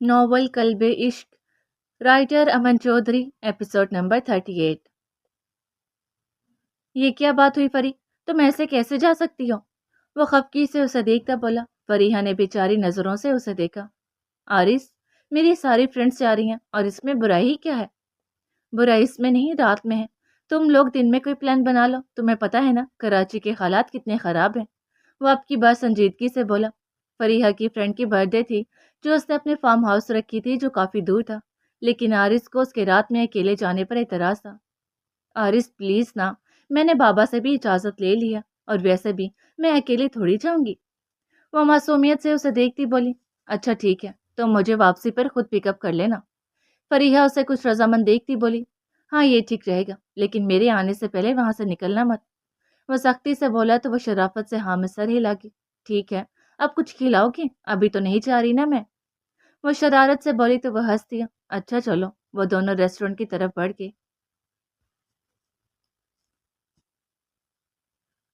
Novel club عشق، writer امن Chaudhry, episode number 38۔ یہ کیا بات ہوئی فری؟ تم ایسے کیسے جا سکتی ہو؟ وہ خفگی سے اسے دیکھتا بولا۔ فریحہ نے بیچاری نظروں سے اسے دیکھا۔ آرس، میری ساری فرینڈس جا رہی ہیں اور اس میں برائی ہی کیا ہے؟ برائی اس میں نہیں، رات میں ہے۔ تم لوگ دن میں کوئی پلان بنا لو، تمہیں پتہ ہے نا کراچی کے حالات کتنے خراب ہیں۔ وہ آپ کی بات سنجیدگی سے بولا۔ فریحہ کی فرینڈ کی برتھ ڈے تھی جو اس نے اپنے فارم ہاؤس رکھی تھی جو کافی دور تھا، لیکن آرس کو اس کے رات میں اکیلے جانے پر اعتراض تھا۔ آرس پلیز نا، میں نے بابا سے بھی اجازت لے لیا، اور ویسے بھی میں اکیلے تھوڑی جاؤں گی۔ وہ معصومیت سے اسے دیکھتی بولی، اچھا ٹھیک ہے، تم مجھے واپسی پر خود پک اپ کر لینا۔ فریحہ اسے کچھ رضامند دیکھتی بولی، ہاں یہ ٹھیک رہے گا، لیکن میرے آنے سے پہلے وہاں سے نکلنا مت۔ وہ سختی سے بولا تو وہ شرافت سے ہاں میں سر ہلا گی۔ ٹھیک ہے، اب کچھ کھلاؤ گی؟ ابھی تو نہیں چاہ رہی نا میں؟ وہ شرارت سے بولی تو وہ ہنس دیا۔ اچھا چلو۔ وہ دونوں ریسٹورنٹ کی طرف بڑھ گئے۔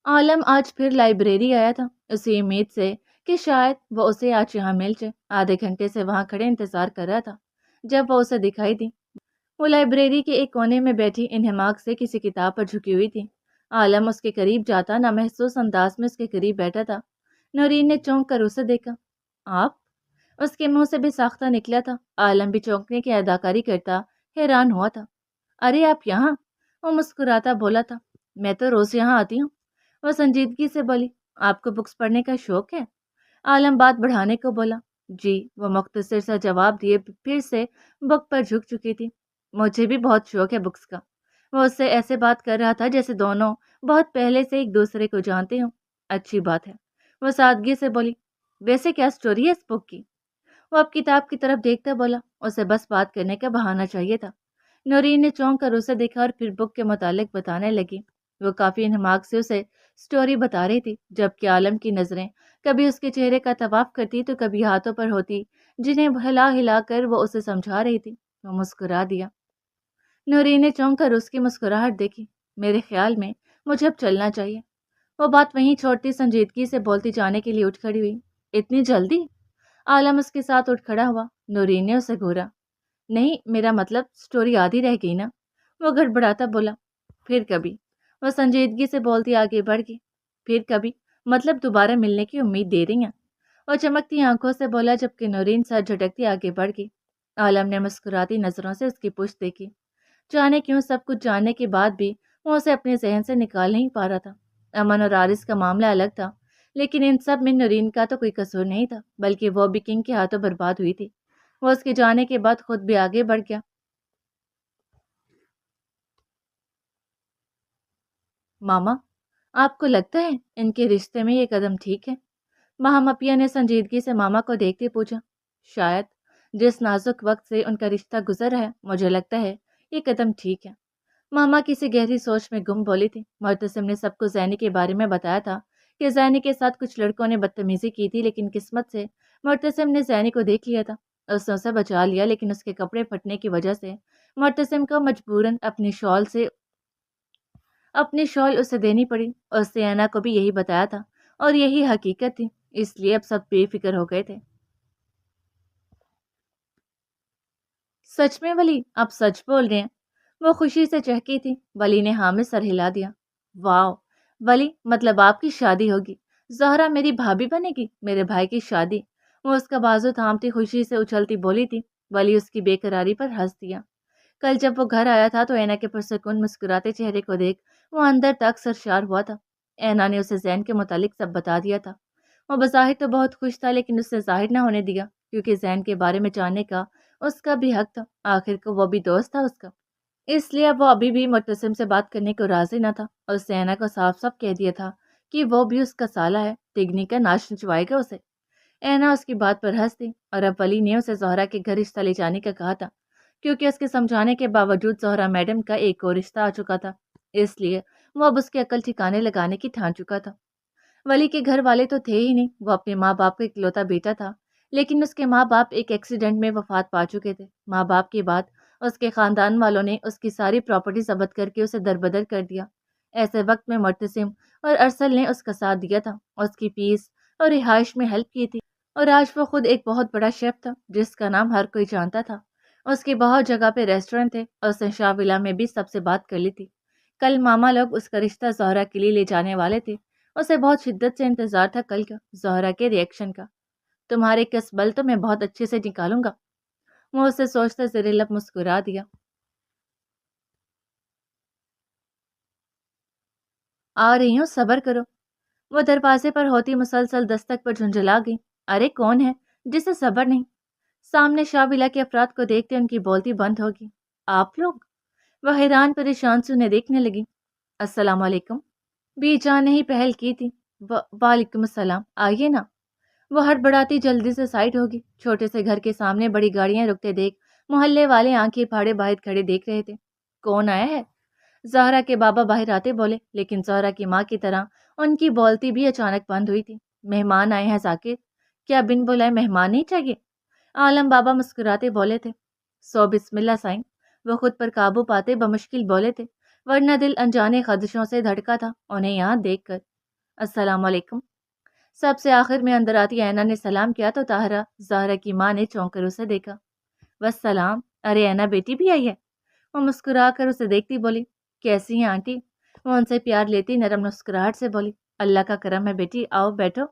عالم آج پھر لائبریری آیا تھا، اسی امید سے کہ شاید وہ اسے آج یہاں مل جائے۔ آدھے گھنٹے سے وہاں کھڑے انتظار کر رہا تھا جب وہ اسے دکھائی دی۔ وہ لائبریری کے ایک کونے میں بیٹھی انہماک سے کسی کتاب پر جھکی ہوئی تھی۔ عالم اس کے قریب جاتا نہ محسوس انداز میں اس کے قریب بیٹھا تھا۔ نورین نے چونک کر اسے دیکھا۔ آپ؟ اس کے منہ سے بھی ساختہ نکلا تھا۔ عالم بھی چونکنے کی اداکاری کرتا حیران ہوا تھا۔ ارے آپ یہاں؟ وہ مسکراتا بولا تھا۔ میں تو روز یہاں آتی ہوں۔ وہ سنجیدگی سے بولی، آپ کو بکس پڑھنے کا شوق ہے؟ عالم بات بڑھانے کو بولا، جی۔ وہ مختصر سا جواب دیے پھر سے بک پر جھک چکی تھی۔ مجھے بھی بہت شوق ہے بکس کا۔ وہ اس سے ایسے بات کر رہا تھا جیسے دونوں بہت پہلے سے ایک دوسرے کو جانتے ہوں۔ اچھی بات ہے، وہ سادگی سے بولی۔ ویسے کیا سٹوری ہے اس بک کی؟ وہ اب کتاب کی طرف دیکھتا بولا، اسے بس بات کرنے کا بہانہ چاہیے تھا۔ نورین نے چونک کر اسے دیکھا اور پھر بک کے متعلق بتانے لگی۔ وہ کافی انہماک سے اسے سٹوری بتا رہی تھی، جبکہ عالم کی نظریں کبھی اس کے چہرے کا طواف کرتی تو کبھی ہاتھوں پر ہوتی، جنہیں ہلا ہلا کر وہ اسے سمجھا رہی تھی۔ وہ مسکرا دیا۔ نورین نے چونک کر اس کی مسکراہٹ دیکھی۔ میرے خیال میں مجھے اب چلنا چاہیے۔ وہ بات وہیں چھوڑتی سنجیدگی سے بولتی جانے کے لیے اٹھ کھڑی ہوئی۔ اتنی جلدی؟ عالم اس کے ساتھ اٹھ کھڑا ہوا۔ نورین نے اسے گھورا۔ نہیں، میرا مطلب سٹوری آدھی رہ گئی نا؟ وہ گڑبڑاتا بولا۔ پھر کبھی؟ وہ سنجیدگی سے بولتی آگے بڑھ گئی۔ پھر کبھی مطلب دوبارہ ملنے کی امید دے رہی ہیں؟ وہ چمکتی آنکھوں سے بولا، جبکہ نورین سر جھٹکتی آگے بڑھ گئی۔ عالم نے مسکراتی نظروں سے اس کی پشت دیکھی۔ جانے کیوں سب کچھ جاننے کے بعد بھی وہ اسے اپنے ذہن سے نکال نہیں پا رہا تھا۔ امن اور آرس کا معاملہ الگ تھا، لیکن ان سب میں نورین کا تو کوئی قصور نہیں تھا، بلکہ وہ بھی کنگ کے ہاتھوں برباد ہوئی تھی۔ وہ اس کے جانے کے بعد خود بھی آگے بڑھ گیا۔ ماما، آپ کو لگتا ہے ان کے رشتے میں یہ قدم ٹھیک ہے؟ مہامپیا نے سنجیدگی سے ماما کو دیکھتے پوچھا۔ شاید، جس نازک وقت سے ان کا رشتہ گزر رہا ہے، مجھے لگتا ہے یہ قدم ٹھیک ہے۔ ماما کسی گہری سوچ میں گم بولی تھی۔ معتصم نے سب کو زینی کے بارے میں بتایا تھا کہ زینی کے ساتھ کچھ لڑکوں نے بدتمیزی کی تھی، لیکن قسمت سے معتصم نے زینی کو دیکھ لیا تھا۔ اس نے اسے بچا لیا، لیکن اس کے کپڑے پھٹنے کی وجہ سے معتصم کو مجبوراً اپنی شال اسے دینی پڑی۔ اس نے اینا کو بھی یہی بتایا تھا، اور یہی حقیقت تھی، اس لیے اب سب بے فکر ہو گئے تھے۔ سچ میں ولی، آپ سچ بول رہے ہیں؟ وہ خوشی سے چہکی تھی۔ ولی نے ہاں میں سر ہلا دیا۔ واو، ولی مطلب آپ کی شادی ہوگی؟ زہرا میری بھابھی بنے گی؟ میرے بھائی کی شادی؟ وہ اس کا بازو تھامتی خوشی سے اچھلتی بولی تھی۔ ولی اس کی بے قراری پر ہنس دیا۔ کل جب وہ گھر آیا تھا تو اینا کے پرسکون مسکراتے چہرے کو دیکھ وہ اندر تک سرشار ہوا تھا۔ اینا نے اسے زین کے متعلق سب بتا دیا تھا۔ وہ بظاہر تو بہت خوش تھا، لیکن اسے ظاہر نہ ہونے دیا، کیونکہ زین کے بارے میں جاننے کا اس کا بھی حق تھا۔ آخر کو وہ بھی دوست تھا اس کا، اس لیے اب وہ ابھی بھی معتصم سے بات کرنے کو راضی نہ تھا، اور اس نے اینا کو صاف صاف کہہ دیا تھا کہ وہ بھی اس کا سالہ ہے، تگنی کا ناچ نچوائے گا اسے۔ اینا اس کی بات پر ہنس دی، اور اب ولی نے اسے زہرا کے گھر رشتہ لے جانے کا کہا تھا، کیونکہ اس کے سمجھانے کے باوجود زہرا میڈم کا ایک اور رشتہ آ چکا تھا، اس لیے وہ اب اس کی عقل ٹھکانے لگانے کی ٹھان چکا تھا۔ ولی کے گھر والے تو تھے ہی نہیں، وہ اپنے ماں باپ کا اکلوتا بیٹا تھا، لیکن اس کے ماں باپ ایک ایکسیڈنٹ میں وفات پا چکے تھے۔ ماں باپ کے بعد اس کے خاندان والوں نے اس کی ساری پراپرٹی ضبط کر کے اسے دربدر کر دیا۔ ایسے وقت میں معتصم اور ارسل نے اس کا ساتھ دیا تھا، اس کی فیس اور رہائش میں ہیلپ کی تھی۔ اور آج وہ خود ایک بہت بڑا شیف تھا جس کا نام ہر کوئی جانتا تھا۔ اس کی بہت جگہ پہ ریسٹورنٹ تھے اور اس نے شاہ ولا میں بھی سب سے بات کر لی تھی۔ کل ماما لوگ اس کا رشتہ زہرا کے لیے لے جانے والے تھے۔ اسے بہت شدت سے انتظار تھا کل کا زہرا کے ریئیکشن کا۔ تمہارے کس بل تو میں بہت اچھے سے نکالوں گا، وہ اسے سوچتے زیر لب مسکرا دیا۔ آ رہی ہوں، صبر کرو۔ وہ دروازے پر ہوتی مسلسل دستک پر جھنجھلا گئی۔ ارے کون ہے جسے صبر نہیں؟ سامنے شاہ ولا کے افراد کو دیکھتے ان کی بولتی بند ہوگی۔ آپ لوگ؟ وہ حیران پریشان سے انہیں دیکھنے لگی۔ السلام علیکم، بی جان نے ہی پہل کی تھی۔ وعلیکم السلام، آئیے نا۔ وہ ہڑبڑاتی جلدی سے سائڈ ہوگی۔ چھوٹے سے گھر کے سامنے بڑی گاڑیاں رکتے دیکھ محلے والے آنکھیں پھاڑے باہر کھڑے دیکھ رہے تھے۔ کون آیا ہے؟ زہرا کے بابا باہر آتے بولے، لیکن زہرا کی ماں کی طرح ان کی بولتی بھی اچانک بند ہوئی تھی۔ مہمان آئے ہیں ذاکر، کیا بن بلائے مہمان نہیں چاہیے؟ عالم بابا مسکراتے بولے تھے۔ سو بسم اللہ سائیں، وہ خود پر قابو پاتے بمشکل بولے تھے، ورنہ دل انجانے خدشوں سے دھڑکا تھا انہیں یہاں دیکھ کر۔ السلام علیکم۔ سب سے آخر میں اندر آتی اینا نے سلام کیا تو طاہرہ زہرا کی ماں نے چونک کر اسے دیکھا۔ والسلام، ارے اینا بیٹی بھی آئی ہے؟ وہ مسکرا کر اسے دیکھتی بولی، کیسی ہیں آنٹی؟ وہ ان سے پیار لیتی نرم مسکراہٹ سے بولی، اللہ کا کرم ہے بیٹی، آؤ بیٹھو۔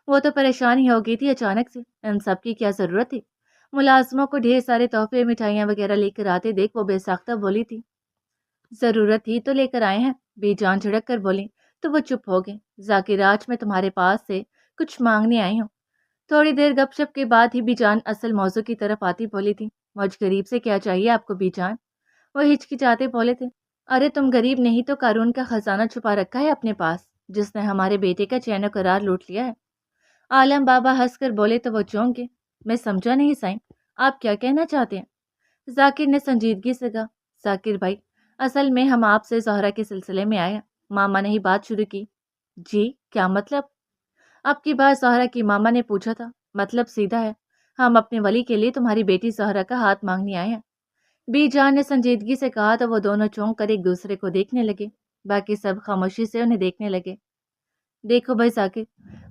وہ تو پریشان ہی ہو گئی تھی اچانک سے، ان سب کی کیا ضرورت تھی؟ ملازموں کو ڈھیر سارے تحفے مٹھائیاں وغیرہ لے کر آتے دیکھ وہ بے ساختہ بولی تھی۔ ضرورت ہی تو لے کر آئے ہیں، بی جان جھڑک کر بولی تو وہ چپ ہو گئے۔ ذاکر آج میں تمہارے پاس سے کچھ مانگنے آئی ہوں۔ تھوڑی دیر گپ شپ کے بعد ہی بی جان اصل موضوع کی طرف آتی بولی تھی۔ مجھ غریب سے کیا چاہیے آپ کو بی جان؟ وہ ہچکچاتے بولے تھے، ارے تم غریب نہیں تو قارون کا خزانہ چھپا رکھا ہے اپنے پاس، جس نے ہمارے بیٹے کا چین و قرار لوٹ لیا ہے۔ عالم بابا ہنس کر بولے تو وہ چونک گئے۔ میں سمجھا نہیں سائیں، آپ کیا کہنا چاہتے ہیں؟ ذاکر نے سنجیدگی سے کہا، ذاکر بھائی، اصل میں ہم آپ سے زہرا کے سلسلے میں آئے ہیں۔ ماما نے ہی بات شروع کی۔ جی کیا مطلب؟ اب کی بار زہرا کی ماما نے پوچھا تھا۔ مطلب سیدھا ہے، ہم اپنے ولی کے لیے تمہاری بیٹی زہرا کا ہاتھ مانگنے آئے ہیں۔ بی جان نے سنجیدگی سے کہا تو وہ دونوں چونک کر ایک دوسرے کو دیکھنے لگے۔ باقی سب خاموشی سے انہیں دیکھنے لگے۔ دیکھو بھائی ذاکر،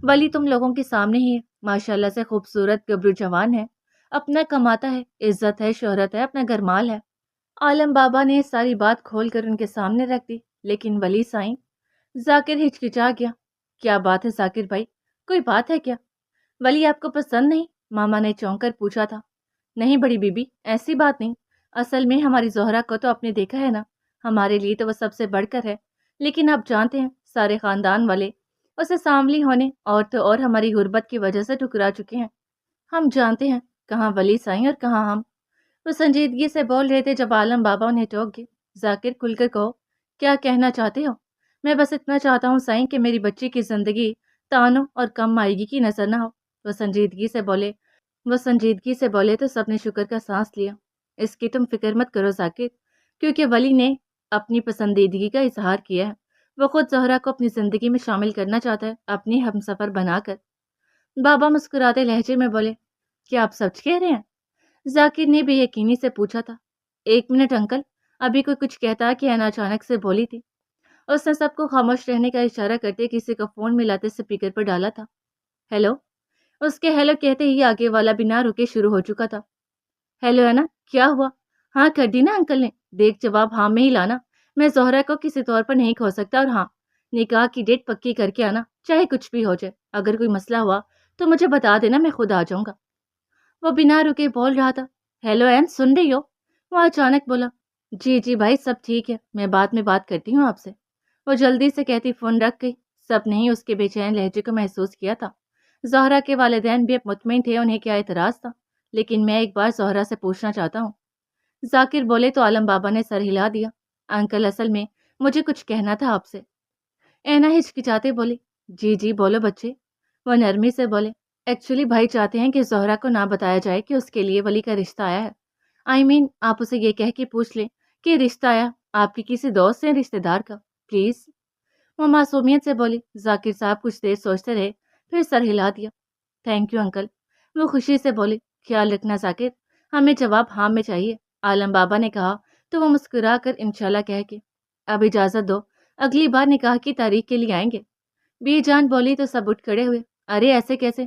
ولی تم لوگوں کے سامنے ہی ہے، ماشاءاللہ سے خوبصورت گبرو جوان ہے، اپنا کماتا ہے، عزت ہے، شہرت ہے، اپنا گھر مال ہے۔ عالم بابا نے ساری بات کھول کر ان کے سامنے رکھ دی۔ لیکن ولی سائیں، ذاکر ہچکچا گیا۔ کیا بات ہے ذاکر بھائی، کوئی بات ہے کیا؟ ولی آپ کو پسند نہیں؟ ماما نے چونک کر پوچھا تھا۔ نہیں بڑی بی بی، ایسی بات نہیں، اصل میں ہماری زہرا کو تو آپ نے دیکھا ہے نا، ہمارے لیے تو وہ سب سے بڑھ کر ہے، لیکن آپ جانتے ہیں سارے خاندان والے اسے ساملی ہونے اور تو اور ہماری غربت کی وجہ سے ٹھکرا چکے ہیں۔ ہم جانتے ہیں کہاں ولی سائیں اور کہاں ہم۔ وہ سنجیدگی سے بول رہے تھے جب عالم بابا انہیں ٹوک گئے۔ ذاکر کھل کر کہو، کیا کہنا چاہتے ہو؟ میں بس اتنا چاہتا ہوں سائیں کہ میری بچی کی زندگی تانوں اور کم مائیگی کی نظر نہ ہو۔ وہ سنجیدگی سے بولے تو سب نے شکر کا سانس لیا۔ اس کی تم فکر مت کرو ذاکر، کیونکہ ولی نے اپنی پسندیدگی کا اظہار کیا ہے، وہ خود زہرا کو اپنی زندگی میں شامل کرنا چاہتا ہے، اپنی ہمسفر بنا کر۔ بابا مسکراتے لہجے میں بولے، کیا آپ سچ کہہ رہے ہیں؟ ذاکر نے بے یقینی سے پوچھا تھا۔ ایک منٹ انکل، ابھی کوئی کچھ کہتا کہ اینا اچانک سے بولی تھی۔ اس نے سب کو خاموش رہنے کا اشارہ کرتے کسی کو فون ملاتے اسپیکر پر ڈالا تھا۔ ہیلو؟ اس کے ہیلو کہتے ہی آگے والا بنا رکے شروع ہو چکا تھا۔ ہیلو ہے نا، کیا ہوا؟ ہاں کر دی نا انکل نے، دیکھ جواب ہاں میں ہی لانا۔ میں زہرا کو کسی طور پر نہیں کھو سکتا، اور ہاں، نکاح کی ڈیٹ پکی کر کے آنا، چاہے کچھ بھی ہو جائے۔ اگر کوئی مسئلہ ہوا تو مجھے بتا دینا، میں خود آ جاؤں گا۔ وہ بنا رکے بول رہا تھا، ہیلو این، سن رہی ہو؟ وہ اچانک بولا، جی جی بھائی سب ٹھیک ہے، میں بعد میں بات کرتی ہوں آپ سے۔ وہ جلدی سے کہتی فون رکھ گئی۔ سب نے ہی اس کے بے چین لہجے کو محسوس کیا تھا۔ زہرا کے والدین بھی اب مطمئن تھے انہیں کیا اعتراض تھا، لیکن میں ایک بار زہرا سے پوچھنا چاہتا ہوں۔ ذاکر بولے تو عالم بابا نے سر ہلا دیا۔ انکل اصل میں مجھے کچھ کہنا تھا آپ سے۔ اینا ہچکچاتے بولی، جی جی بولو بچے۔ وہ نرمی سے بولے، ایکچولی بھائی چاہتے ہیں کہ زہرا کو نہ بتایا جائے کہ اس کے لیے ولی کا رشتہ آیا ہے۔ آپ اسے یہ کہہ کے پوچھ لیں کہ رشتہ آیا آپ کی کسی دوست سے، رشتہ دار کا، پلیز۔ وہ معصومیت سے بولی۔ ذاکر صاحب کچھ دیر سوچتے رہے، پھر سر ہلا دیا۔ Thank you uncle. وہ خوشی سے بولے، خیال رکھنا ذاکر، ہمیں جواب ہاں میں چاہیے۔ عالم بابا نے کہا تو وہ مسکرا کر انشاءاللہ کہہ کے، اب اجازت دو، اگلی بار نکاح کی تاریخ کے لیے آئیں گے۔ بی جان بولی تو سب اٹھ کھڑے ہوئے۔ ارے ایسے کیسے،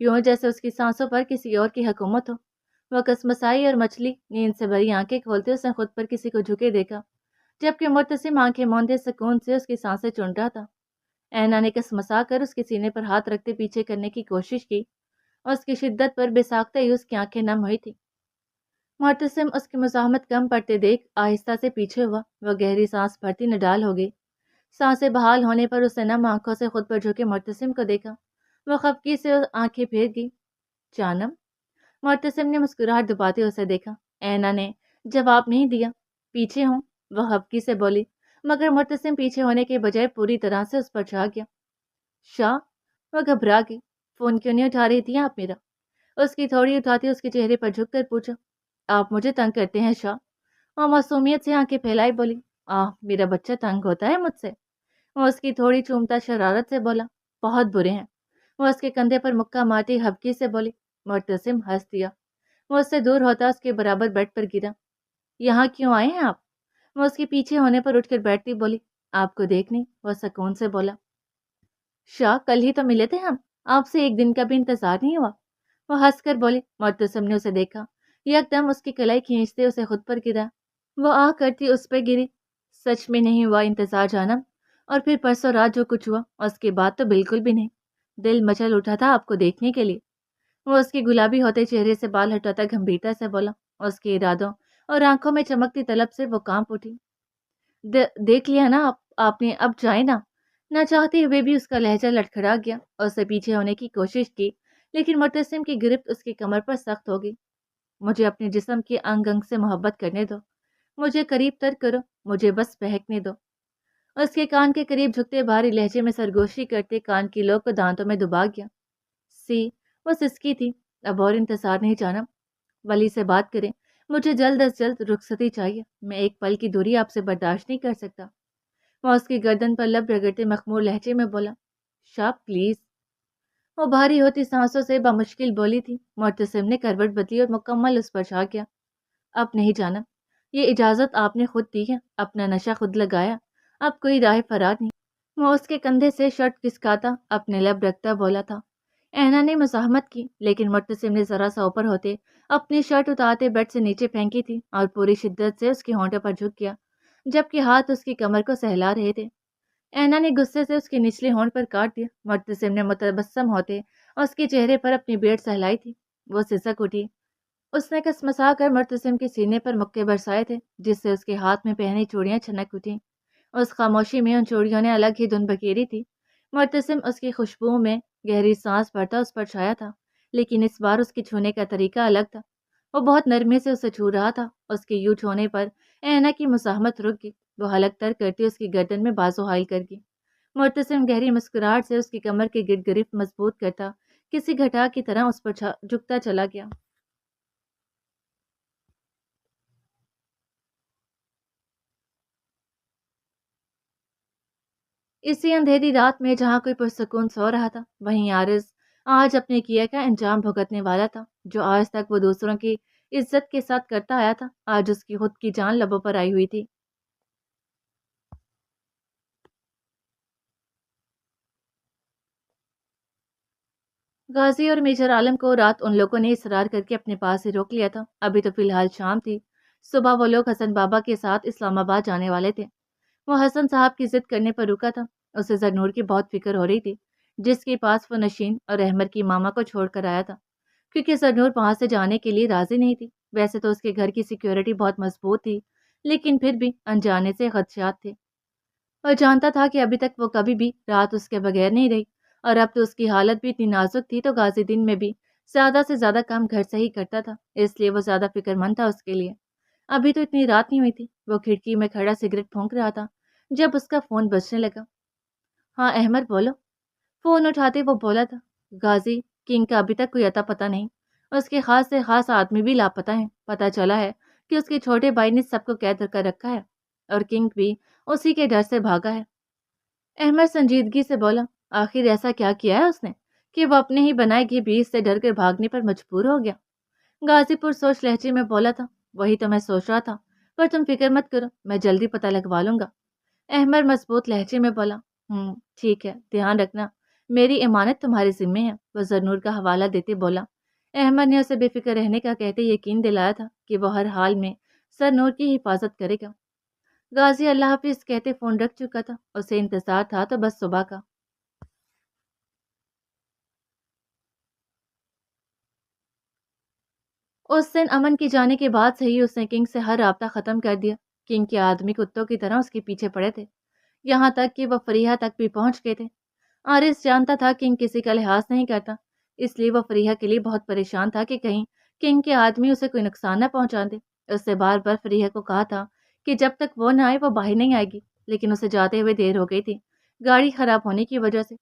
یوں جیسے اس کی سانسوں پر کسی اور کی حکومت ہو۔ وہ کسمسائی اور مچھلی نیند سے بھری آنکھیں کھولتے اس نے خود پر کسی کو جھکے دیکھا، جبکہ مرتسم آنکھیں موندے سکون سے اس کی سانسیں چن رہا تھا۔ اینا نے کسمسا کر اس کے سینے پر ہاتھ رکھتے پیچھے کرنے کی کوشش کی اور اس کی شدت پر بے ساختہ ہی اس کی آنکھیں نم ہوئی تھی۔ معتصم اس کی مزاحمت کم پڑتے دیکھ آہستہ سے پیچھے ہوا۔ وہ گہری سانس بھرتی نڈال ہو گئی۔ سانسیں بحال ہونے پر اس نے نم آنکھوں سے خود پر جھکے معتصم کو دیکھا۔ وہ خفگی سے آنکھیں پھیر گئی۔ جانم؟ معتصم نے مسکراہٹ دباتے اسے دیکھا۔ اینا نے جواب نہیں دیا۔ پیچھے ہوں؟ وہ خفگی سے بولی، مگر معتصم پیچھے ہونے کے بجائے پوری طرح سے اس پر چھا گیا۔ شاہ؟ وہ گھبرا گئی۔ فون کیوں نہیں اٹھا رہی تھی آپ میرا؟ اس کی تھوڑی اٹھاتی اس کے چہرے پر جھک کر پوچھا۔ آپ مجھے تنگ کرتے ہیں شاہ؟ وہ معصومیت سے آنکھیں پھیلائی بولی۔ میرا بچہ تنگ ہوتا ہے مجھ سے؟ وہ اس کی تھوڑی چومتا شرارت سے بولا۔ بہت برے ہیں۔ وہ اس کے کندھے پر مکہ مارتی ہبکی سے بولی۔ معتصم ہنس دیا۔ وہ اس سے دور ہوتا اس کے برابر بیڈ پر گرا۔ یہاں کیوں آئے ہیں آپ؟ وہ اس کے پیچھے ہونے پر اٹھ کر بیٹھتی بولی۔ آپ کو دیکھنے، وہ سکون سے بولا۔ شاہ کل ہی تو ملے تھے ہم، آپ سے ایک دن کا بھی انتظار نہیں ہوا؟ وہ ہنس کر بولی۔ معتصم نے اسے دیکھا، یک دم اس کی کلائی کھینچتے اسے خود پر گرا۔ وہ آہ کرتی اس پہ گری۔ سچ میں نہیں ہوا انتظار جانم، اور پھر پرسوں رات جو کچھ ہوا اس کے بعد تو بالکل بھی نہیں۔ دل مچل اٹھا تھا آپ کو دیکھنے کے لیے۔ وہ اس کے گلابی ہوتے چہرے سے بال ہٹاتا گمبھیرتا سے بولا۔ اس کے ارادوں اور آنکھوں میں چمکتی طلب سے وہ کانپ اٹھی۔ دیکھ لیا نا آپ نے، اب جائے نا۔ نہ چاہتے ہوئے بھی اس کا لہجہ لڑکھڑا گیا اور اسے پیچھے ہونے کی کوشش کی، لیکن معتصم کی گرفت اس کی کمر پر سخت ہو گئی۔ مجھے اپنے جسم کے انگ انگ سے محبت کرنے دو، مجھے قریب تر کرو، مجھے بس بہکنے دو۔ اس کے کان کے قریب جھکتے بھاری لہجے میں سرگوشی کرتے کان کی لوگ کو دانتوں میں دبا گیا۔ وہ سسکی تھی۔ اب اور انتظار نہیں جانا، ولی سے بات کریں، مجھے جلد از جلد رخصتی چاہیے، میں ایک پل کی دوری آپ سے برداشت نہیں کر سکتا۔ وہ اس کی گردن پر لب رگڑتے مخمور لہجے میں بولا۔ شاہ پلیز۔ وہ بھاری ہوتی سانسوں سے بمشکل بولی تھی۔ معتصم نے کروٹ بدلی اور مکمل اس پر چھا گیا۔ اب نہیں جانا، یہ اجازت آپ نے خود دی ہے، اپنا نشہ خود لگایا، اب کوئی راہ فرار نہیں۔ وہ اس کے کندھے سے شرٹ کھسکاتا اپنے لب رکھتا بولا تھا۔ اینا نے مزاحمت کی، لیکن معتصم نے ذرا سا اوپر ہوتے اپنی شرٹ اتارتے بیڈ سے نیچے پھینکی تھی اور پوری شدت سے اس کے ہونٹوں پر جھک گیا، جبکہ ہاتھ اس کی کمر کو سہلا رہے تھے۔ اینا نے غصے سے اس کے نچلے ہونٹ پر کاٹ دیا۔ معتصم نے متبسم ہوتے اس کے چہرے پر اپنی بیڑ سہلائی تھی۔ وہ سسک اٹھی۔ اس نے کسمسا کر معتصم کے سینے پر مکے برسائے تھے، جس سے اس کے ہاتھ میں پہنی چوڑیاں چھنک اٹھیں۔ اس خاموشی میں ان چوڑیوں نے الگ ہی دھن بکھیری تھی۔ معتصم اس کی خوشبو میں گہری سانس بھرتا اس پر چھایا تھا، لیکن اس بار اس کے چھونے کا طریقہ الگ تھا۔ وہ بہت نرمی سے اسے چھو رہا تھا۔ اس کے یوں چھونے پر اینا کی مزاحمت رک گئی۔ وہ حلق تر کرتی اس کی گردن میں بازو حائل کر گئی۔ معتصم گہری مسکراہٹ سے اس کی کمر کے گرد گرفت مضبوط کرتا کسی گھٹا کی طرح اس پر جھکتا چلا گیا۔ اسی اندھیری رات میں جہاں کوئی پرسکون سو رہا تھا، وہیں عارض آج اپنے کیے کا انجام بھگتنے والا تھا۔ جو آج تک وہ دوسروں کی عزت کے ساتھ کرتا آیا تھا، آج اس کی خود کی جان لبوں پر آئی ہوئی تھی۔ غازی اور میجر عالم کو رات ان لوگوں نے اصرار کر کے اپنے پاس ہی روک لیا تھا۔ ابھی تو فی الحال شام تھی۔ صبح وہ لوگ حسن بابا کے ساتھ اسلام آباد جانے والے تھے۔ وہ حسن صاحب کی ضد کرنے پر رکا تھا۔ اسے زرنور کی بہت فکر ہو رہی تھی، جس کے پاس وہ نشین اور احمر کی ماما کو چھوڑ کر آیا تھا، کیونکہ زرنور وہاں سے جانے کے لیے راضی نہیں تھی۔ ویسے تو اس کے گھر کی سیکیورٹی بہت مضبوط تھی، لیکن پھر بھی انجانے سے خدشات تھے۔ وہ جانتا تھا کہ ابھی تک وہ کبھی بھی رات اس کے بغیر نہیں رہی، اور اب تو اس کی حالت بھی اتنی نازک تھی تو غازی دن میں بھی زیادہ سے زیادہ کام گھر سے ہی کرتا تھا، اس لیے وہ زیادہ فکر مند تھا اس کے لیے۔ ابھی تو اتنی رات نہیں ہوئی تھی۔ وہ کھڑکی میں کھڑا سگریٹ پھونک رہا تھا جب اس کا فون بجنے لگا۔ ہاں احمد بولو۔ فون اٹھاتے وہ بولا تھا۔ غازی، کنگ کا ابھی تک کوئی اتا پتہ نہیں، اس کے خاص سے خاص آدمی بھی لاپتہ ہیں۔ پتہ چلا ہے کہ اس کے چھوٹے بھائی نے سب کو قید کر رکھا ہے، اور کنگ بھی اسی کے ڈر سے بھاگا ہے۔ احمد سنجیدگی سے بولا، آخر ایسا کیا کیا ہے اس نے کہ وہ اپنے ہی بنائے گئے بیس سے ڈر کر بھاگنے پر مجبور ہو گیا؟ غازی پور سوچ لہجے میں بولا تھا، وہی تو میں سوچ رہا تھا، پر تم فکر مت کرو، میں جلدی پتہ لگوا لوں گا۔ احمد مضبوط لہجے میں بولا، ٹھیک ہے، دھیان رکھنا، میری امانت تمہارے ذمے ہے، وہ ذرنور کا حوالہ دیتے بولا۔ احمد نے اسے بے فکر رہنے کا کہتے یقین دلایا تھا کہ وہ ہر حال میں سرنور کی حفاظت کرے گا۔ غازی اللہ حافظ کہتے فون رکھ چکا تھا، اسے انتظار تھا تو بس صبح کا۔ اس دن امن کے جانے کے بعد سے ہی اس نے کنگ سے ہر رابطہ ختم کر دیا۔ کنگ کے آدمی کتوں کی طرح اس کے پیچھے پڑے تھے، یہاں تک کہ وہ فریحہ تک بھی پہنچ گئے تھے۔ آرس جانتا تھا کنگ کسی کا لحاظ نہیں کرتا، اس لیے وہ فریحہ کے لیے بہت پریشان تھا کہ کہیں کنگ کے آدمی اسے کوئی نقصان نہ پہنچا دے۔ اس سے بار بار فریحہ کو کہا تھا کہ جب تک وہ نہ آئے وہ باہر نہیں آئے گی، لیکن اسے جاتے ہوئے دیر ہو گئی تھی گاڑی خراب ہونے کی وجہ سے۔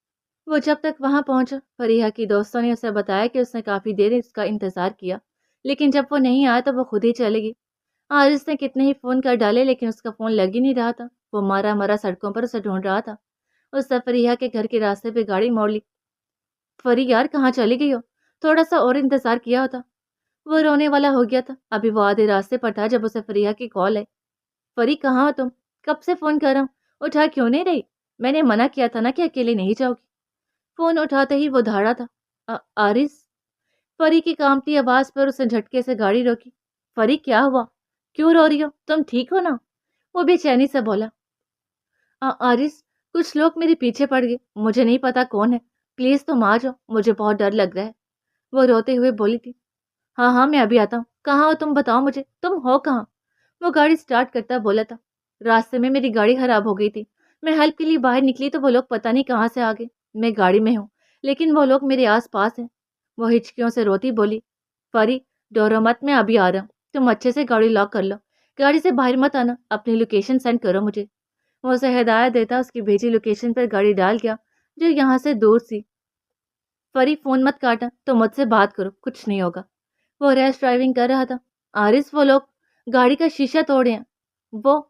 وہ جب تک وہاں پہنچا، فریحہ کی دوستوں نے اسے بتایا کہ اس نے کافی دیر اس کا انتظار کیا، لیکن جب وہ نہیں آیا تو وہ خود ہی چلے گی۔ آرس نے کتنے ہی فون کر ڈالے لیکن اس کا فون لگ ہی نہیں رہا تھا۔ وہ مارا مارا سڑکوں پر اسے ڈھونڈ رہا تھا۔ اس نے فریحہ کے گھر کے راستے پہ گاڑی موڑ لی۔ فری یار کہاں چلی گئی ہو؟ تھوڑا سا اور انتظار کیا ہوتا۔ وہ رونے والا ہو گیا تھا، ابھی وہ آدھے راستے پر تھا جب اسے فریحہ کی کال آئی۔ فری کہاں ہو تم؟ کب سے فون کر رہا ہوں، اٹھا کیوں نہیں رہی؟ میں نے منع کیا تھا نا کہ اکیلے نہیں جاؤ گی۔ فون اٹھاتے ہی وہ دھاڑا تھا۔ آرس؟ فری کی کانپتی آواز پر اس نے جھٹکے سے گاڑی روکی۔ فری کیا ہوا؟ کیوں رو رہی ہو؟ تم ٹھیک ہو نا؟ وہ بے چینی سے بولا۔ آرس کچھ لوگ میرے پیچھے پڑ گئے، مجھے نہیں پتا کون ہے، پلیز تم آ جاؤ، مجھے بہت ڈر لگ رہا ہے، وہ روتے ہوئے بولی تھی۔ ہاں ہاں میں ابھی آتا ہوں، کہاں ہو تم بتاؤ مجھے، تم ہو کہاں؟ وہ گاڑی سٹارٹ کرتا بولا تھا۔ راستے میں میری گاڑی خراب ہو گئی تھی، میں ہیلپ کے لیے باہر نکلی تو وہ لوگ پتہ نہیں کہاں سے آ گئے، میں گاڑی میں ہوں لیکن وہ لوگ میرے آس پاس ہیں، وہ ہچکیوں سے روتی بولی۔ فری ڈورو مت، میں ابھی آ رہا ہوں، تم اچھے سے گاڑی لاک کر لو، گاڑی سے باہر مت آنا، اپنی لوکیشن سینڈ کرو مجھے۔ وہ اسے ہدایت دیتا اس کی بھیجی لوکیشن پر گاڑی ڈال گیا جو یہاں سے دور سی۔ فری فون مت کاٹا، تو مجھ سے بات کرو، کچھ نہیں ہوگا۔ وہ ریش ڈرائیونگ کر رہا تھا۔ آرس وہ لوگ گاڑی کا شیشہ توڑے ہیں، وہ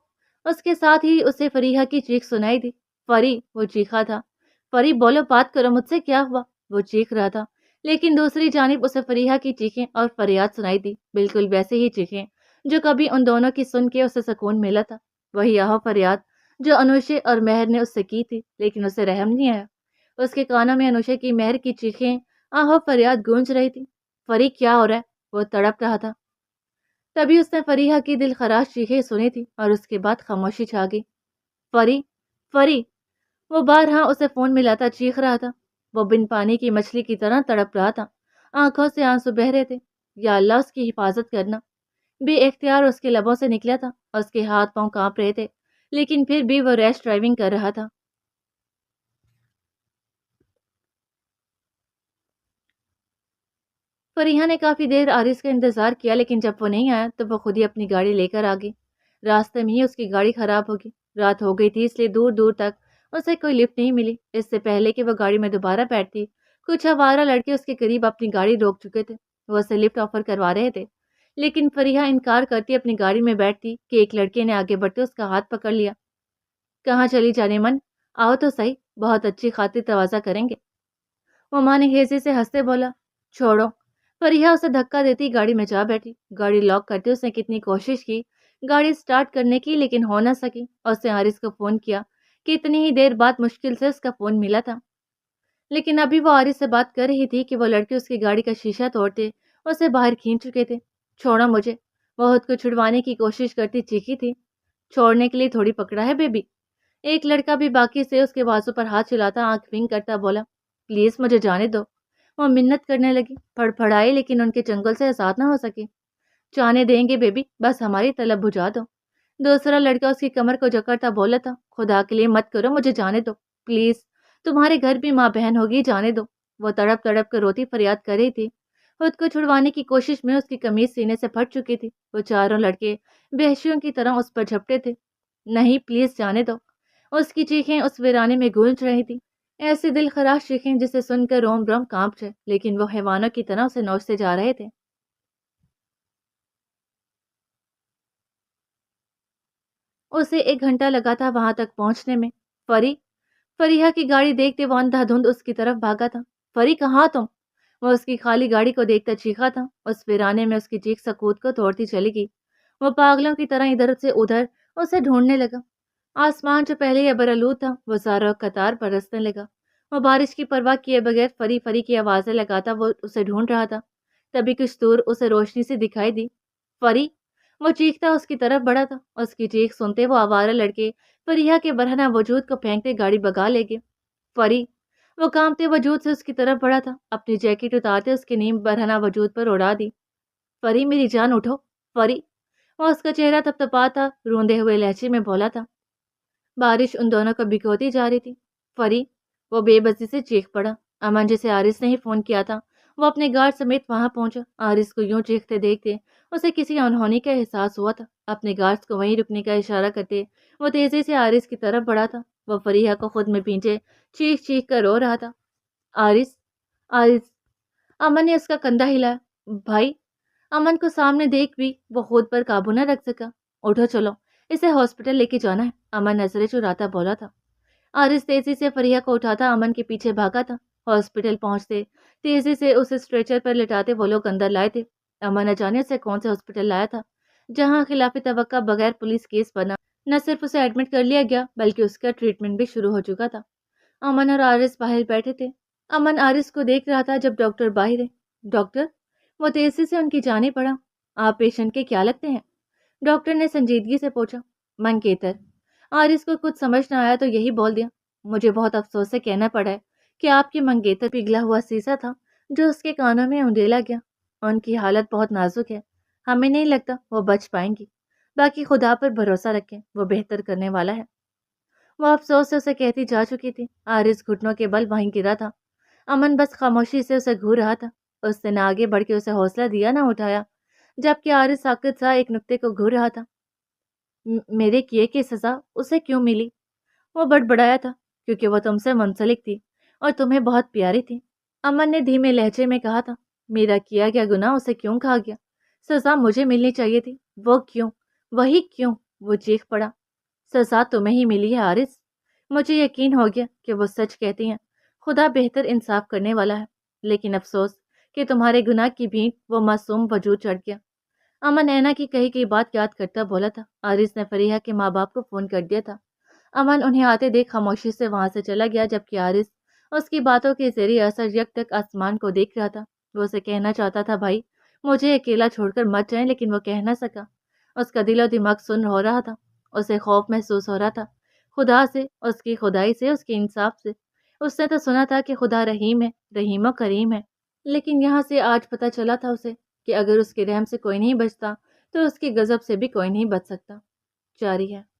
اس کے ساتھ ہی اسے فریحہ کی چیخ سنائی دی۔ فری وہ چیخا تھا۔ فری بولو، بات کرو مجھ سے، کیا ہوا؟ وہ چیخ رہا تھا لیکن دوسری جانب اسے فریحہ کی چیخیں اور فریاد سنائی دی، بالکل ویسے ہی چیخیں جو کبھی ان دونوں کی سن کے اسے سکون ملا تھا، وہی آہو فریاد جو انوشے اور مہر نے اس سے کی تھی، لیکن اسے رحم نہیں آیا۔ اس کے کانوں میں انوشے کی مہر کی چیخیں آہو فریاد گونج رہی تھی۔ فری کیا ہو رہا ہے؟ وہ تڑپ رہا تھا۔ تبھی اس نے فریحہ کی دل خراش چیخیں سنی تھی اور اس کے بعد خاموشی چھا گئی۔ فری فری وہ بارہا اسے فون ملاتا چیخ رہا تھا۔ وہ بن پانی کی مچھلی کی طرح تڑپ رہا تھا، آنکھوں سے آنسو بہہ رہے تھے۔ یا اللہ اس کی حفاظت کرنا، بے اختیار اس کے لبوں سے نکلا تھا اور اس کے ہاتھ پاؤں کانپ رہے تھے، لیکن پھر بھی وہ ریش ڈرائیونگ کر رہا تھا۔ فریحہ نے کافی دیر آرس کا انتظار کیا لیکن جب وہ نہیں آیا تو وہ خود ہی اپنی گاڑی لے کر آ گئی۔ راستے میں ہی اس کی گاڑی خراب ہوگی، رات ہو گئی تھی اس لیے دور دور تک اسے کوئی لفٹ نہیں ملی۔ اس سے پہلے کہ وہ گاڑی میں دوبارہ بیٹھتی، کچھ آوارہ لڑکے اس کے قریب اپنی گاڑی روک چکے تھے، وہ اسے لفٹ آفر کروا رہے تھے، لیکن فریحہ انکار کرتی اپنی گاڑی میں بیٹھتی کہ ایک لڑکے نے آگے بڑھتے اس کا ہاتھ پکڑ لیا۔ کہاں چلی جانے من، آؤ تو صحیح، بہت اچھی خاطر تواضع کریں گے، وہ معنی سے ہنستے بولا۔ چھوڑو، فریحہ اسے دھکا دیتی گاڑی میں جا بیٹھی۔ گاڑی لاک کرتے اس نے کتنی کوشش کی گاڑی سٹارٹ کرنے کی لیکن ہو نہ سکی، اور اس نے آرس کو فون کیا کہ اتنی ہی دیر بعد مشکل سے اس کا فون ملا تھا، لیکن ابھی وہ آرس سے بات کر رہی تھی کہ وہ لڑکے اس کی گاڑی کا شیشہ توڑتے اسے باہر کھینچ چکے تھے۔ چھوڑو مجھے، وہ خود کو چھڑوانے کی کوشش کرتی چیخی تھی۔ چھوڑنے کے لیے تھوڑی پکڑا ہے بیبی، ایک لڑکا بھی باقی سے اس کے بازو پر ہاتھ چلاتا آنکھ ونک کرتا بولا۔ پلیز مجھے جانے دو، وہ منت کرنے لگی، پھڑپھڑائی لیکن ان کے چنگل سے آزاد نہ ہو سکی۔ جانے دیں گے بیبی، بس ہماری طلب بجھا دو، دوسرا لڑکا اس کی کمر کو جکڑتا بولا تھا۔ خدا کے لیے مت کرو، مجھے جانے دو پلیز، تمہارے گھر بھی ماں بہن ہوگی، جانے دو، وہ تڑپ تڑپ کر روتی فریاد کر رہی تھی۔ خود کو چھڑوانے کی کوشش میں اس کی قمیض سینے سے پھٹ چکی تھی۔ وہ چاروں لڑکے بہشیوں کی طرح اس پر جھپٹے تھے۔ نہیں پلیز جانے دو، اس کی چیخیں اس ویرانے میں گونج رہی تھی، ایسی دل خراش چیخیں جسے سن کر روم روم کانپ جائے، لیکن وہ حیوانوں کی طرح اسے نوچتے جا رہے تھے۔ اسے 1 گھنٹہ لگا تھا وہاں تک پہنچنے میں۔ فریحہ کی گاڑی دیکھتے وہ اندھا دھند اس کی طرف بھاگا تھا۔ فری کہاں تم؟ وہ اس کی خالی گاڑی کو دیکھتا چیخا تھا۔ اس ویرانے میں اس کی چیخ سکوت کو توڑتی چلی گئی۔ وہ پاگلوں کی طرح ادھر سے ادھر اسے ڈھونڈنے لگا۔ آسمان جو پہلے ابر آلود تھا وہ زاروں قطار برسنے لگا۔ وہ بارش کی پرواہ کیے بغیر فری فری کی آوازیں لگاتا وہ اسے ڈھونڈ رہا تھا۔ تبھی کچھ دور اسے روشنی سے دکھائی دی۔ فری! وہ چیختا اس کی طرف بڑھا تھا۔ اس کی چیخ سنتے وہ آوارہ لڑکے فریحہ کے برہنہ وجود کو پھینکتے گاڑی بگا لے گئے۔ فری! وہ کانپتے وجود سے اس کی طرف بڑھا تھا، اپنی جیکٹ اتارتے اس کے نیم برہنہ وجود پر اڑا دی۔ فری میری جان اٹھو، فری! وہ اس کا چہرہ تپتپا تھا، روندے ہوئے لہجے میں بولا تھا۔ بارش ان دونوں کو بھگوتی جا رہی تھی۔ فری! وہ بے بسی سے چیخ پڑا۔ امن جسے عارض نے ہی فون کیا تھا وہ اپنے گارڈ سمیت وہاں پہنچا۔ عارض کو یوں چیختے دیکھتے اسے کسی انہونی کا احساس ہوا تھا۔ اپنے گارڈز کو وہیں رکنے کا اشارہ کرتے وہ تیزی سے عارض کی طرف بڑھا تھا۔ وہ فریحہ کو خود میں پیچھے چیخ چیخ کر رو رہا تھا۔ عارض! عارض! امن نے اس کا کندھا ہلایا۔ بھائی! امن کو سامنے دیکھ بھی وہ خود پر قابو نہ رکھ سکا۔ اٹھو چلو، اسے ہاسپٹل لے کے جانا ہے، امن نظریں چراتا بولا تھا۔ عارض تیزی سے فریحہ کو اٹھاتا امن کے پیچھے بھاگا تھا۔ ہاسپٹل پہنچتے تیزی سے اسے اسٹریچر پر لٹاتے وہ لوگ اندر لائے تھے۔ امن نہ جانے سے کون سے ہاسپٹل لایا تھا جہاں خلاف توقع بغیر پولیس کیس بنا۔ نہ صرف اسے ایڈمٹ کر لیا گیا بلکہ اس کا ٹریٹمنٹ بھی شروع ہو چکا تھا۔ امن اور عارض باہر بیٹھے تھے۔ امن عارض کو دیکھ رہا تھا جب ڈاکٹر باہر ہے۔ ڈاکٹر! وہ تیزی سے ان کی جانب بڑھا۔ آپ پیشنٹ کے کیا لگتے ہیں؟ ڈاکٹر نے سنجیدگی سے پوچھا۔ منکیتر! عارض کو کچھ سمجھ نہ آیا تو یہی بول دیا۔ مجھے بہت افسوس سے کہنا پڑا ہے کہ آپ کے منگیتر پگھلا ہوا سیسا تھا جو اس کے کانوں میں انڈیلا گیا۔ ان کی حالت بہت نازک ہے، ہمیں نہیں لگتا وہ بچ پائیں گی۔ باقی خدا پر بھروسہ رکھیں، وہ بہتر کرنے والا ہے۔ وہ افسوس سے اسے کہتی جا چکی تھی۔ عارض گھٹنوں کے بل وہیں گرا تھا۔ امن بس خاموشی سے اسے گھور رہا تھا۔ اس نے نہ آگے بڑھ کے اسے حوصلہ دیا نہ اٹھایا، جبکہ عارض ساکت سا ایک نقطے کو گھور رہا تھا۔ میرے کیے کی سزا اسے کیوں ملی؟ وہ بڑبڑایا تھا۔ کیونکہ وہ تم سے منسلک تھی اور تمہیں بہت پیاری تھی، امن نے دھیمے لہجے میں کہا تھا۔ میرا کیا گیا گناہ اسے کیوں کھا گیا؟ سزا مجھے ملنی چاہیے تھی، وہ کیوں؟ وہی کیوں؟ وہ چیخ پڑا۔ سزا تمہیں ہی ملی ہے عارض، مجھے یقین ہو گیا کہ وہ سچ کہتی ہیں، خدا بہتر انصاف کرنے والا ہے، لیکن افسوس کہ تمہارے گناہ کی بھینٹ وہ معصوم وجود چڑھ گیا۔ امن اینا کی کہی بات یاد کرتا بولا تھا۔ عارض نے فریحہ کے ماں باپ کو فون کر دیا تھا۔ امن انہیں آتے دیکھ خاموشی سے وہاں سے چلا گیا، جبکہ عارض اس کی باتوں کے ذریعے اثر یک تک آسمان کو دیکھ رہا تھا۔ وہ اسے کہنا چاہتا تھا بھائی مجھے اکیلا چھوڑ کر مت جائیں، لیکن وہ کہہ نہ سکا۔ اس کا دل و دماغ سن ہو رہا تھا، اسے خوف محسوس ہو رہا تھا، خدا سے، اس کی خدائی سے، اس کے انصاف سے۔ اس نے تو سنا تھا کہ خدا رحیم ہے، رحیم و کریم ہے، لیکن یہاں سے آج پتہ چلا تھا اسے کہ اگر اس کے رحم سے کوئی نہیں بچتا تو اس کے غضب سے بھی کوئی نہیں بچ سکتا۔ جاری ہے۔